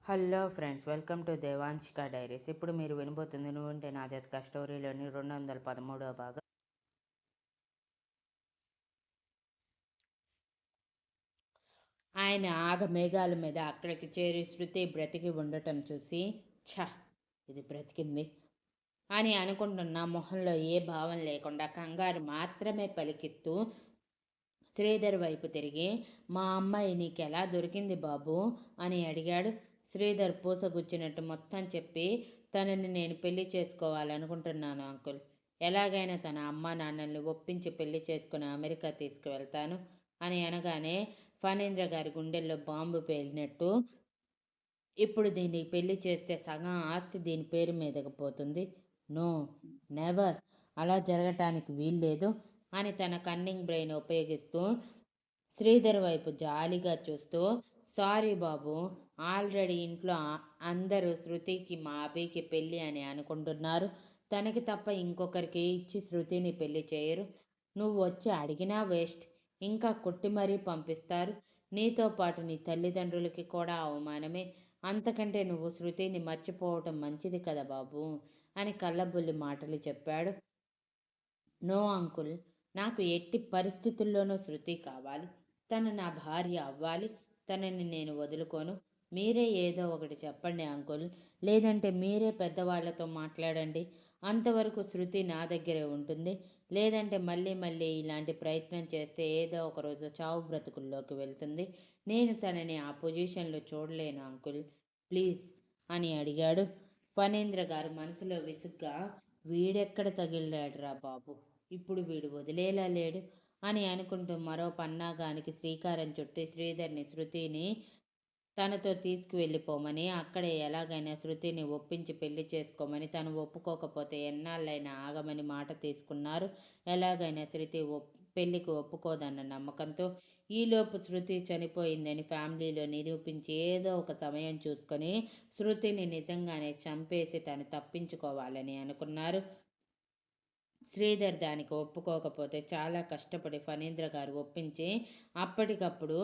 Hello friends, welcome to Devanshika diaries. ఇప్పుడు మీరు వినబోతుంది నువ్వుంటే నా జతక స్టోరీలోని 213వ భాగం. ఆయన మేఘాల మీద అక్కడికి చేరి శృతి బ్రతికి ఉండటం చూసి ఛ, ఇది బ్రతికింది అని అనుకుంటున్న మొహంలో ఏ భావం లేకుండా కంగారు మాత్రమే పలికిస్తూ శ్రీధర్ వైపు తిరిగి, మా అమ్మాయి నీకెలా దొరికింది బాబు అని అడిగాడు. శ్రీధర్ పూసగుచ్చినట్టు మొత్తం చెప్పి, తనని నేను పెళ్లి చేసుకోవాలనుకుంటున్నాను అంకుల్. ఎలాగైనా తన అమ్మా నాన్నల్ని ఒప్పించి పెళ్లి చేసుకుని అమెరికా తీసుకువెళ్తాను అని అనగానే ఫణీంద్ర గారి గుండెల్లో బాంబు పేలినట్టు, ఇప్పుడు దీన్ని పెళ్లి చేస్తే సగం ఆస్తి దీని పేరు మీదకి పోతుంది. నో, నెవర్, అలా జరగటానికి వీల్లేదు అని తన కన్నింగ్ బ్రెయిన్ ఉపయోగిస్తూ శ్రీధర్ వైపు జాలిగా చూస్తూ, సారీ బాబు, ఆల్రెడీ ఇంట్లో అందరూ శృతికి మా అభికి పెళ్ళి అని అనుకుంటున్నారు. తనకి తప్ప ఇంకొకరికి ఇచ్చి శృతిని పెళ్లి చేయరు. నువ్వు వచ్చి అడిగినా వేస్ట్, ఇంకా కొట్టి మరీ పంపిస్తారు. నీతో పాటు నీ తల్లిదండ్రులకి కూడా అవమానమే. అంతకంటే నువ్వు శృతిని మర్చిపోవటం మంచిది కదా బాబు అని కళ్ళబుల్లి మాటలు చెప్పాడు. నో అంకుల్, నాకు ఎట్టి పరిస్థితుల్లోనూ శృతి కావాలి. తను నా భార్య అవ్వాలి. తనని నేను వదులుకోను. మీరే ఏదో ఒకటి చెప్పండి అంకుల్, లేదంటే మీరే పెద్దవాళ్లతో మాట్లాడండి. అంతవరకు శృతి నా దగ్గరే ఉంటుంది. లేదంటే మళ్ళీ మళ్ళీ ఇలాంటి ప్రయత్నం చేస్తే ఏదో ఒకరోజు చావు బ్రతుకుల్లోకి వెళ్తుంది. నేను తనని ఆ పొజిషన్లో చూడలేను అంకుల్, ప్లీజ్ అని అడిగాడు. ఫణీంద్ర గారు మనసులో విసుగ్గా, వీడెక్కడ తగిలాడురా బాబు, ఇప్పుడు వీడు వదిలేలా లేడు అని అనుకుంటూ మరో పన్నాగానికి శ్రీకారం చుట్టి శ్రీధర్ని శృతిని తనతో తీసుకువెళ్ళిపోమని, అక్కడే ఎలాగైనా శృతిని ఒప్పించి పెళ్లి చేసుకోమని, తను ఒప్పుకోకపోతే ఎన్నాళ్ళైనా ఆగమని మాట తీసుకున్నారు. ఎలాగైనా శృతి పెళ్లికి ఒప్పుకోదన్న నమ్మకంతో. ఈలోపు శృతి చనిపోయిందని ఫ్యామిలీలో నిరూపించి ఏదో ఒక సమయం చూసుకొని శృతిని నిజంగానే చంపేసి తను తప్పించుకోవాలని అనుకున్నారు. శ్రీధర్ దానికి ఒప్పుకోకపోతే చాలా కష్టపడి ఫణీంద్ర గారు ఒప్పించి అప్పటికప్పుడు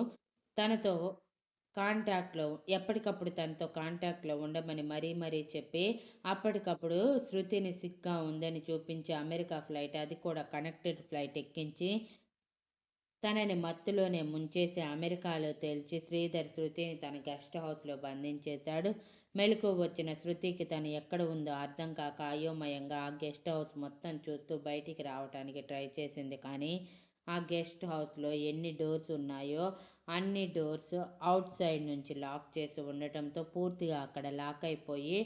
తనతో కాంటాక్ట్లో ఎప్పటికప్పుడు తనతో కాంటాక్ట్లో ఉండమని మరీ మరీ చెప్పి, అప్పటికప్పుడు శృతిని సిక్గా ఉందని చూపించి అమెరికా ఫ్లైట్, అది కూడా కనెక్టెడ్ ఫ్లైట్ ఎక్కించి తనని మత్తులోనే ముంచేసి అమెరికాలో తేల్చి శ్రీధర్ శృతిని తన గెస్ట్ హౌస్లో బంధించేశాడు. మెలకు వచ్చిన శృతికి తను ఎక్కడ ఉందో అర్థం కాక అయోమయంగా ఆ గెస్ట్ హౌస్ మొత్తం చూస్తూ బయటికి రావడానికి ట్రై చేసింది. కానీ ఆ గెస్ట్ హౌస్లో ఎన్ని డోర్స్ ఉన్నాయో అన్ని డోర్స్ అవుట్ సైడ్ నుంచి లాక్ చేసి ఉండటంతో పూర్తిగా అక్కడ లాక్ అయిపోయి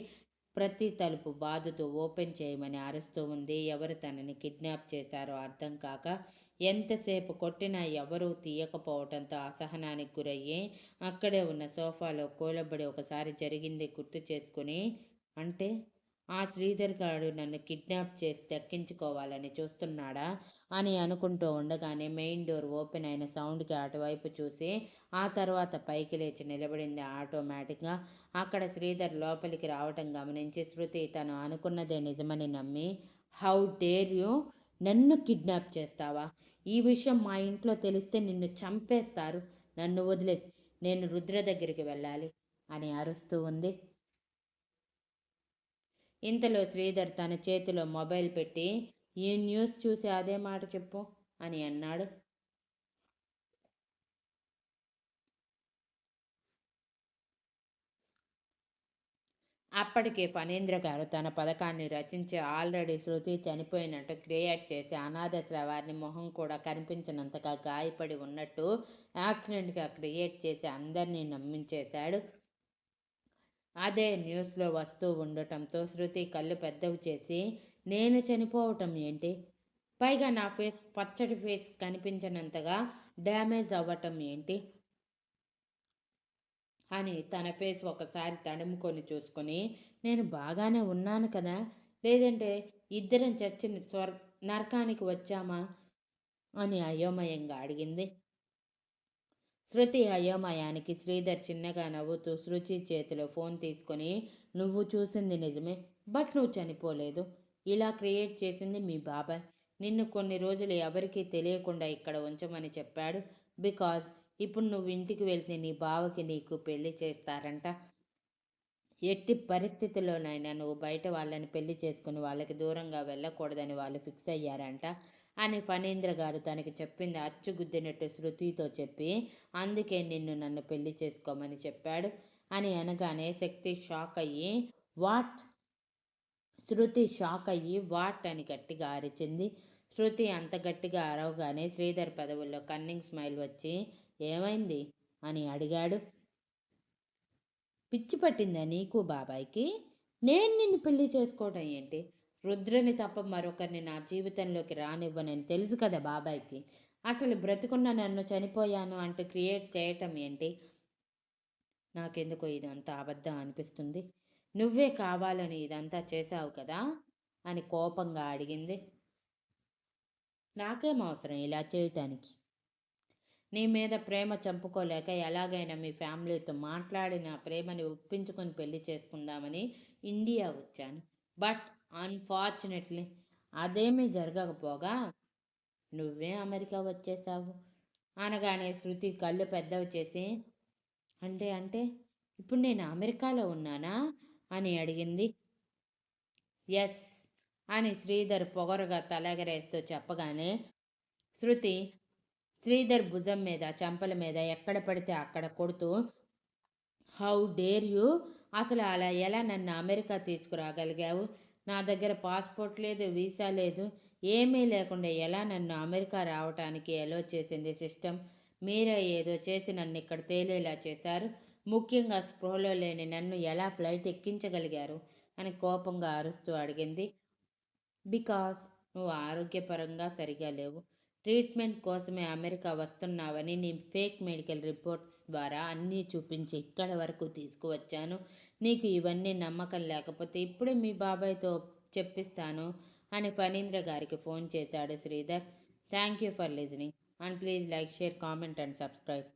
ప్రతి తలుపు బాదుతూ ఓపెన్ చేయమని అరుస్తూ ఉంది. ఎవరు తనని కిడ్నాప్ చేశారో అర్థం కాక ఎంతసేపు కొట్టినా ఎవరూ తీయకపోవటంతో అసహనానికి గురయ్యి అక్కడే ఉన్న సోఫాలో కూలబడి ఒకసారి జరిగింది గుర్తు చేసుకుని, అంటే ఆ శ్రీధర్ గాడు నన్ను కిడ్నాప్ చేసి దక్కించుకోవాలని చూస్తున్నాడా అని అనుకుంటూ ఉండగానే మెయిన్ డోర్ ఓపెన్ అయిన సౌండ్కి అటువైపు చూసి ఆ తర్వాత పైకి లేచి నిలబడింది ఆటోమేటిక్గా. అక్కడ శ్రీధర్ లోపలికి రావటం గమనించి శృతి తను అనుకున్నదే నిజమని నమ్మి, హౌ డేర్ యూ, నన్ను కిడ్నాప్ చేస్తావా? ఈ విషయం మా ఇంట్లో తెలిస్తే నిన్ను చంపేస్తారు. నన్ను వదిలే, నేను రుద్ర దగ్గరికి వెళ్ళాలి అని అరుస్తూ ఉంది. ఇంతలో శ్రీధర్ తన చేతిలో మొబైల్ పెట్టి, ఈ న్యూస్ చూసి అదే మాట చెప్పు అని అన్నాడు. అప్పటికే ఫణీంద్ర గారు తన పథకాన్ని రచించి ఆల్రెడీ శృతి చనిపోయినట్టు క్రియేట్ చేసి అనాథ శవాన్ని మొహం కూడా కనిపించినంతగా గాయపడి ఉన్నట్టు యాక్సిడెంట్గా క్రియేట్ చేసి అందరినీ నమ్మించేశాడు. అదే న్యూస్లో వస్తూ ఉండటంతో శృతి కళ్ళు పెద్దవి చేసి, నేను చనిపోవటం ఏంటి, పైగా నా ఫేస్ పచ్చడి ఫేస్ కనిపించినంతగా డ్యామేజ్ అవ్వటం ఏంటి అని తన ఫేస్ ఒకసారి తడుముకొని చూసుకొని, నేను బాగానే ఉన్నాను కదా, లేదంటే ఇద్దరం చచ్చి నరకానికి వచ్చామా అని అయోమయంగా అడిగింది. శృతి అయోమయానికి శ్రీధర్ చిన్నగా నవ్వుతూ శృతి చేతిలో ఫోన్ తీసుకొని, నువ్వు చూసింది నిజమే, బట్ నువ్వు చనిపోలేదు. ఇలా క్రియేట్ చేసింది మీ బాబాయ్. నిన్ను కొన్ని రోజులు ఎవరికీ తెలియకుండా ఇక్కడ ఉంచమని చెప్పాడు. బికాజ్ ఇప్పుడు నువ్వు ఇంటికి వెళ్తే నీ బావకి నీకు పెళ్లి చేస్తారంట. ఎట్టి పరిస్థితుల్లోనైనా నువ్వు బయట వాళ్ళని పెళ్లి చేసుకుని వాళ్ళకి దూరంగా వెళ్ళకూడదని వాళ్ళు ఫిక్స్ అయ్యారంట అని ఫణీంద్ర గారు తనకి చెప్పింది అచ్చుగుద్దినట్టు శృతితో చెప్పి, అందుకే నన్ను పెళ్లి చేసుకోమని చెప్పాడు అని అనగానే శక్తి షాక్ అయ్యి, వాట్? శృతి షాక్ అయ్యి వాట్ అని గట్టిగా అరిచింది. శృతి అంత గట్టిగా అరవగానే శ్రీధర్ పెదవుల్లో కన్నింగ్ స్మైల్ వచ్చి, ఏమైంది అని అడిగాడు. పిచ్చి పట్టిందా నీకు బాబాయ్కి? నేను నిన్ను పెళ్లి చేసుకోవడం ఏంటి? రుద్రని తప్ప మరొకరిని నా జీవితంలోకి రానివ్వనని తెలుసు కదా బాబాయ్కి. అసలు బ్రతికున్న నన్ను చనిపోయాను అంటూ క్రియేట్ చేయటం ఏంటి? నాకెందుకో ఇదంతా అబద్ధం అనిపిస్తుంది. నువ్వే కావాలని ఇదంతా చేశావు కదా అని కోపంగా అడిగింది. నాకేం అవసరం ఇలా చేయటానికి? నీ మీద ప్రేమ చంపుకోలేక ఎలాగైనా మీ ఫ్యామిలీతో మాట్లాడి నా ప్రేమని ఒప్పించుకొని పెళ్లి చేసుకుందామని ఇండియా వచ్చాను. బట్ అన్ఫార్చునేట్లీ అదేమీ జరగకపోగా నువ్వే అమెరికా వచ్చేసావు అనగానే శృతి కళ్ళు పెద్దవి చేసి, అంటే ఇప్పుడు నేను అమెరికాలో ఉన్నానా అని అడిగింది. ఎస్ అని శ్రీధర్ పొగరుగా తలెగరేస్తూ చెప్పగానే శృతి శ్రీధర్ భుజం మీద చెంపల మీద ఎక్కడ పడితే అక్కడ కొడుతూ, హౌ డేర్ యూ? అసలు అలా ఎలా నన్ను అమెరికా తీసుకురాగలిగావు? నా దగ్గర పాస్పోర్ట్ లేదు, వీసా లేదు, ఏమీ లేకుండా ఎలా నన్ను అమెరికా రావటానికి ఎలో చేసింది సిస్టమ్? మీరే ఏదో చేసి నన్ను ఇక్కడ తేలేలా చేశారు. ముఖ్యంగా స్పృహలో లేని నన్ను ఎలా ఫ్లైట్ ఎక్కించగలిగారు అని కోపంగా అరుస్తూ అడిగింది. బికాస్ నువ్వు ఆరోగ్యపరంగా సరిగా లేవు. ట్రీట్మెంట్ కోసమే అమెరికా వస్తున్నావని నీ ఫేక్ మెడికల్ రిపోర్ట్స్ ద్వారా అన్నీ చూపించి ఇక్కడి వరకు తీసుకువచ్చాను. నీకు ఇవన్నీ నమ్మకం లేకపోతే ఇప్పుడే మీ బాబాయ్తో చెప్పిస్తాను అని ఫణీంద్ర గారికి ఫోన్ చేశాడు Sridhar. Thank you for listening and please like, share, comment and subscribe.